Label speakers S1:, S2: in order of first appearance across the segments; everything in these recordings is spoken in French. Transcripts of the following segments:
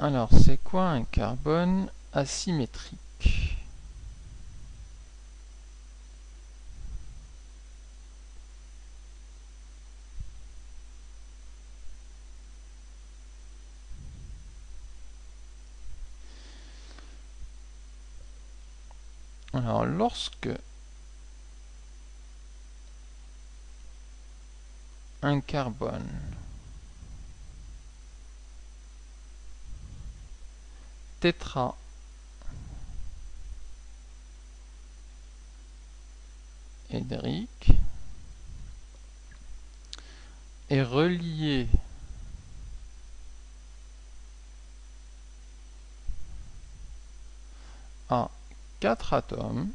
S1: Alors, c'est quoi un carbone asymétrique? Alors, lorsque un carbone tétraédrique est relié à 4 atomes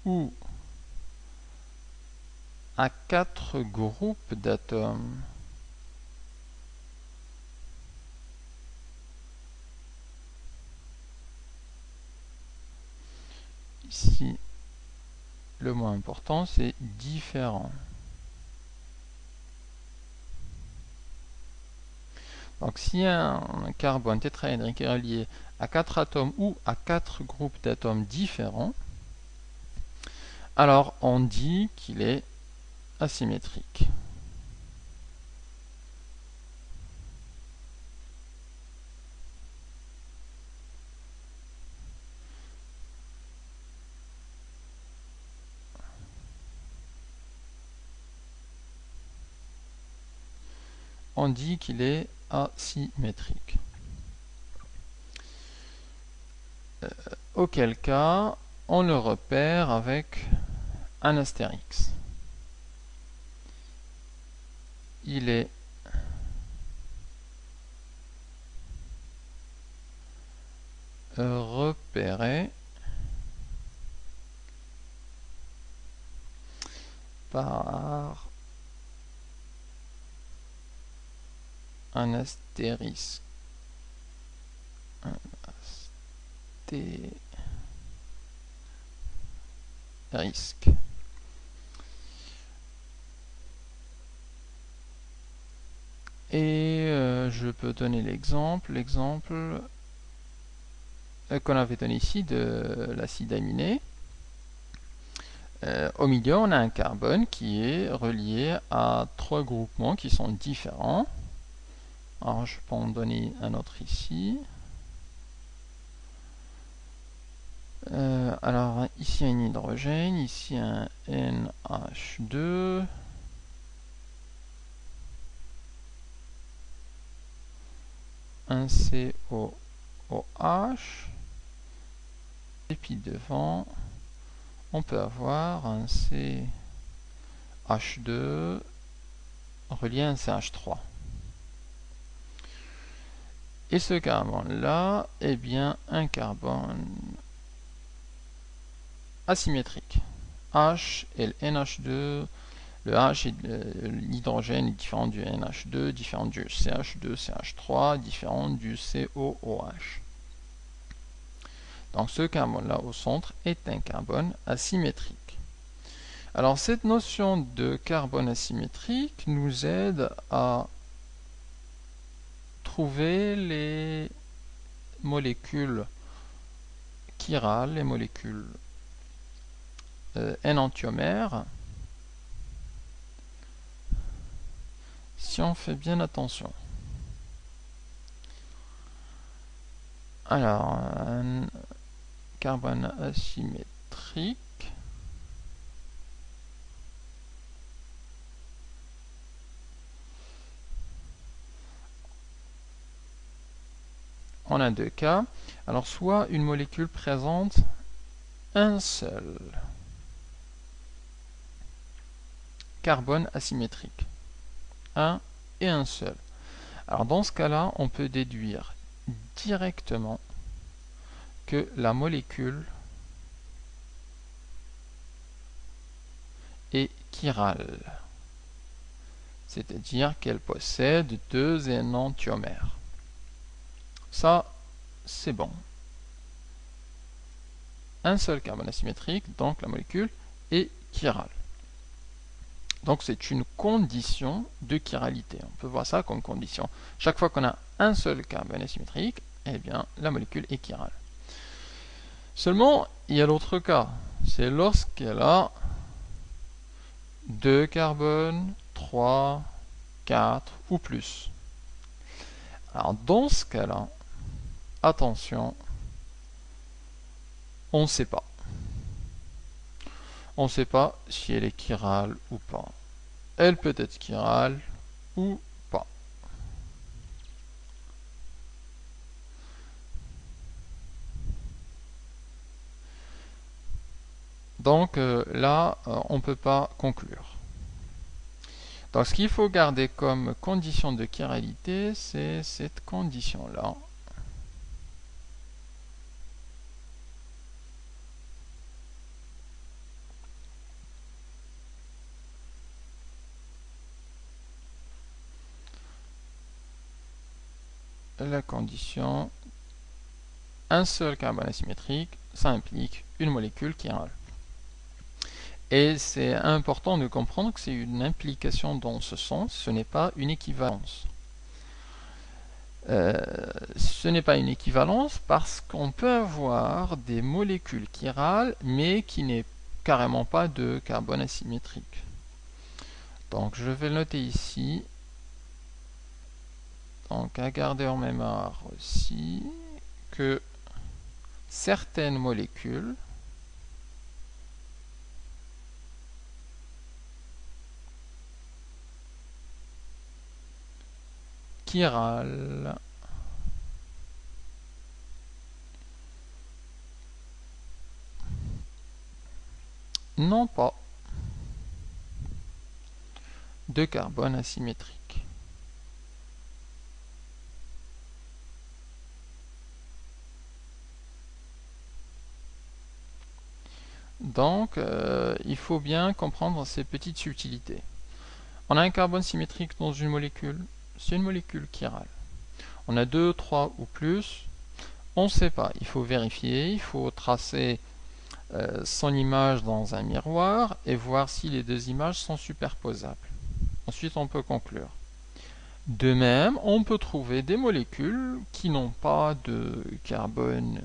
S1: ou à 4 groupes d'atomes ici le mot important c'est différent. Donc si un carbone tétraédrique est relié à 4 atomes ou à 4 groupes d'atomes différents, alors on dit qu'il est asymétrique. On dit qu'il est asymétrique. Auquel cas, on le repère avec un astérix. Il est repéré par un astérisque. Astérisque. Et je peux donner l'exemple qu'on avait donné ici de l'acide aminé. Au milieu, on a un carbone qui est relié à 3 groupements qui sont différents. Alors, je peux en donner un autre ici. Alors, ici un hydrogène, ici un NH2. Un COOH. Et puis devant, on peut avoir un CH2 relié à un CH3. Et ce carbone-là est bien un carbone asymétrique. H et le NH2, le H et l'hydrogène est différent du NH2, différent du CH2, CH3, différent du COOH. Donc ce carbone-là au centre est un carbone asymétrique. Alors cette notion de carbone asymétrique nous aide à trouver les molécules chirales, les molécules énantiomères, si on fait bien attention. Alors, un carbone asymétrique on a deux cas. Alors, soit une molécule présente un seul carbone asymétrique, un et un seul. Alors, dans ce cas-là, on peut déduire directement que la molécule est chirale, c'est-à-dire qu'elle possède deux énantiomères. Ça, c'est bon. Un seul carbone asymétrique, donc la molécule est chirale. Donc c'est une condition de chiralité. On peut voir ça comme condition. Chaque fois qu'on a un seul carbone asymétrique, eh bien la molécule est chirale. Seulement, il y a l'autre cas. C'est lorsqu'elle a 2 carbones, 3, 4 ou plus. Alors dans ce cas-là, attention, on ne sait pas. On ne sait pas si elle est chirale ou pas. Elle peut être chirale ou pas. Donc là, on ne peut pas conclure. Donc ce qu'il faut garder comme condition de chiralité, c'est cette condition-là. La condition, un seul carbone asymétrique, ça implique une molécule chirale. Et c'est important de comprendre que c'est une implication dans ce sens, ce n'est pas une équivalence. Ce n'est pas une équivalence parce qu'on peut avoir des molécules chirales, mais qui n'est carrément pas de carbone asymétrique. Donc je vais le noter ici. Donc à garder en mémoire aussi que certaines molécules chirales n'ont pas de carbone asymétrique. Donc, il faut bien comprendre ces petites subtilités. On a un carbone symétrique dans une molécule, c'est une molécule chirale. On a 2, 3 ou plus, on ne sait pas. Il faut vérifier, il faut tracer son image dans un miroir et voir si les deux images sont superposables. Ensuite, on peut conclure. De même, on peut trouver des molécules qui n'ont pas de carbone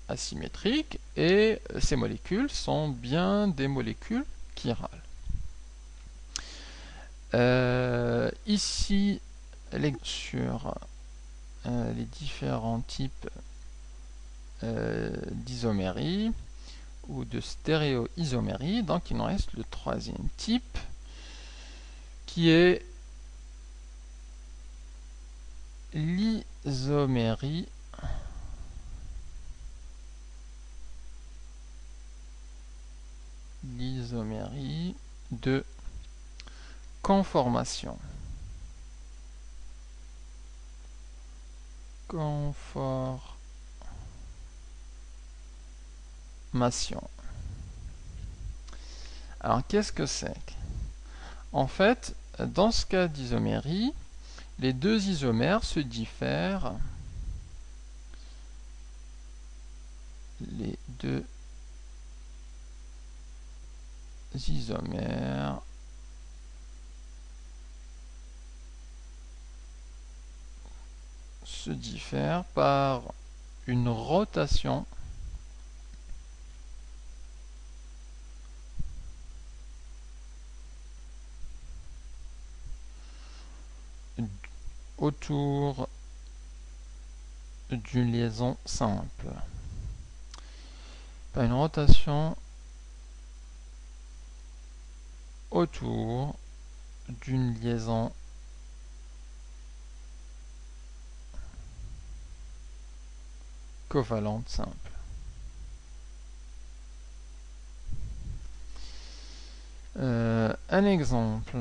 S1: asymétrique et ces molécules sont bien des molécules chirales. Ici, sur les différents types d'isomérie ou de stéréoisomérie, donc il nous reste le troisième type qui est l'isomérie de conformation. Alors qu'est-ce que c'est? En fait, dans ce cas d'isomérie, les deux isomères se diffèrent. Les deux isomères se diffèrent par une rotation autour d'une liaison simple. Par une rotation autour d'une liaison covalente simple. Un exemple.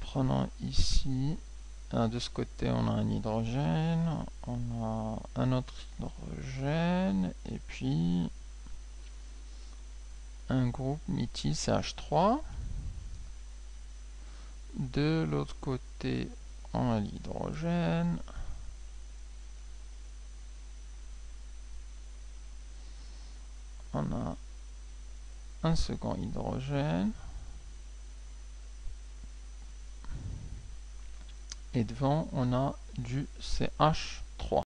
S1: Prenons ici De ce côté, on a un hydrogène, on a un autre hydrogène, et puis un groupe méthyle CH3. De l'autre côté, on a l'hydrogène. On a un second hydrogène. Et devant, on a du CH3.